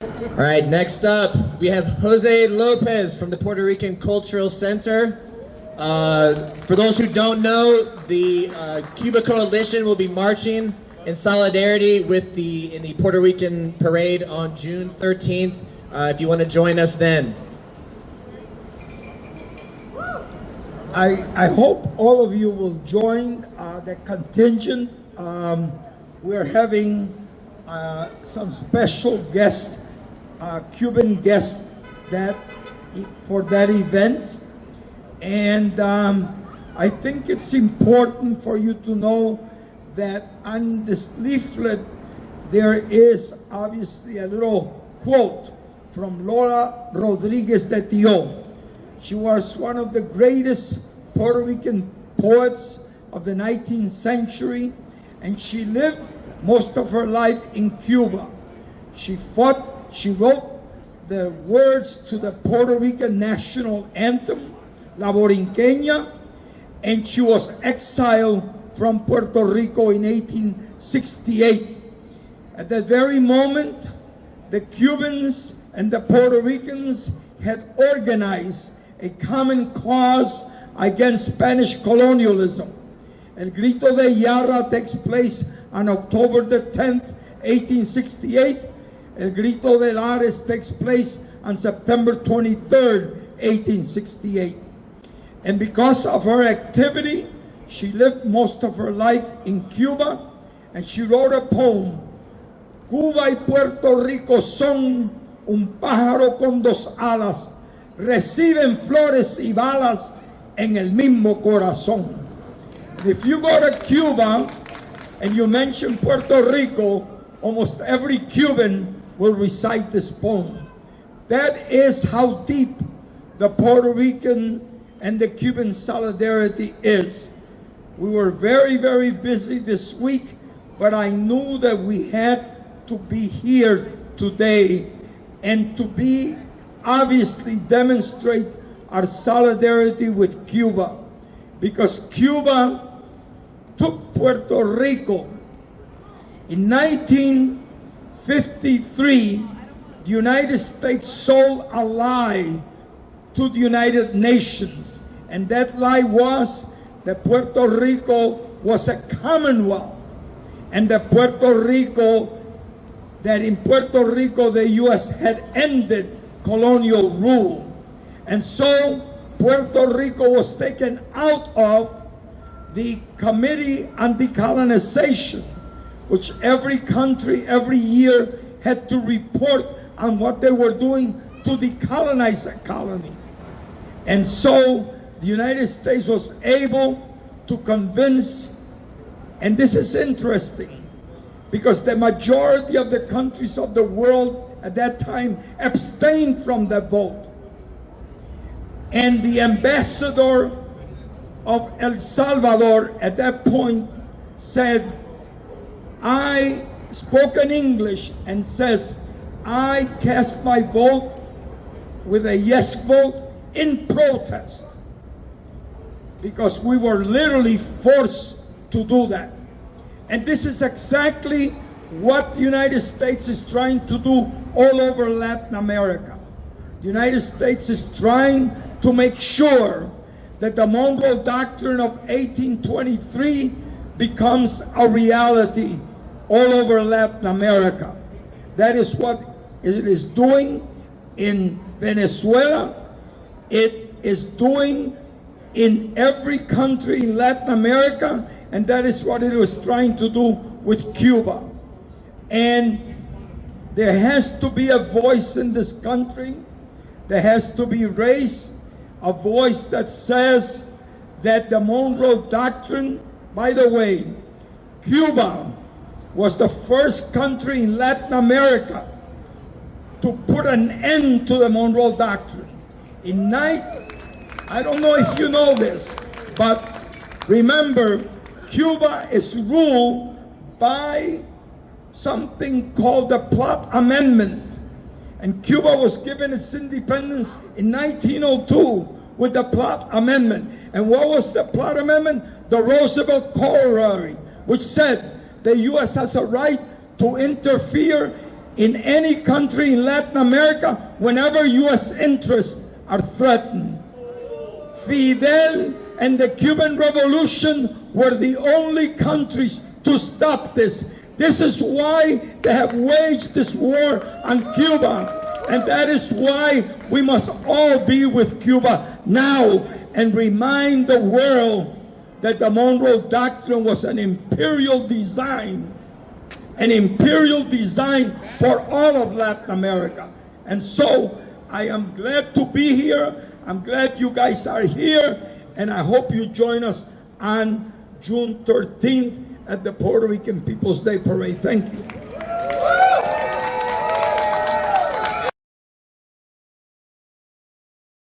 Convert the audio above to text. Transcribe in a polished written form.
All right, next up, we have Jose Lopez from the Puerto Rican Cultural Center. For those who don't know, the Cuba Coalition will be marching in solidarity with in the Puerto Rican parade on June 13th. If you want to join us then. I hope all of you will join the contingent. We're having some special guests, Cuban guests, for that event. And I think it's important for you to know that on this leaflet there is obviously a little quote from Lola Rodriguez de Tio. She was one of the greatest Puerto Rican poets of the 19th century, and she lived most of her life in Cuba. She wrote the words to the Puerto Rican national anthem, La Borinqueña, and she was exiled from Puerto Rico in 1868. At that very moment, the Cubans and the Puerto Ricans had organized a common cause against Spanish colonialism. El Grito de Yarra takes place on October the 10th, 1868. El Grito de Lares takes place on September 23rd, 1868. And because of her activity, she lived most of her life in Cuba, and she wrote a poem, Cuba y Puerto Rico son un pájaro con dos alas, reciben flores y balas en el mismo corazón. If you go to Cuba and you mention Puerto Rico, almost every Cuban will recite this poem. That is how deep the Puerto Rican and the Cuban solidarity is. We were very, very busy this week, but I knew that we had to be here today and to obviously demonstrate our solidarity with Cuba, because Cuba took Puerto Rico. In 1953, the United States sold a lie to the United Nations, and that lie was that Puerto Rico was a commonwealth, and that in Puerto Rico the U.S. had ended colonial rule. And so Puerto Rico was taken out of the Committee on Decolonization, which every country every year had to report on what they were doing to decolonize a colony. And so the United States was able to convince, and this is interesting, because the majority of the countries of the world at that time abstained from the vote. And the ambassador of El Salvador at that point said, I spoke in English and says, I cast my vote with a yes vote in protest, because we were literally forced to do that. And this is exactly what the United States is trying to do all over Latin America. The United States is trying to make sure that the Monroe Doctrine of 1823 becomes a reality all over Latin America. That is what it is doing in Venezuela. It is doing in every country in Latin America, and that is what it was trying to do with Cuba. And there has to be a voice in this country. There has to be raised a voice that says that the Monroe Doctrine, by the way, Cuba was the first country in Latin America to put an end to the Monroe Doctrine. I don't know if you know this, but remember, Cuba is ruled by something called the Plot Amendment. And Cuba was given its independence in 1902 with the Plot Amendment. And what was the Plot Amendment? The Roosevelt Corollary, which said the U.S. has a right to interfere in any country in Latin America whenever U.S. interests are threatened. Fidel and the Cuban Revolution were the only countries to stop this. This is why they have waged this war on Cuba. And that is why we must all be with Cuba now and remind the world that the Monroe Doctrine was an imperial design for all of Latin America. And so I am glad to be here. I'm glad you guys are here, and I hope you join us on June 13th at the Puerto Rican People's Day Parade. Thank you.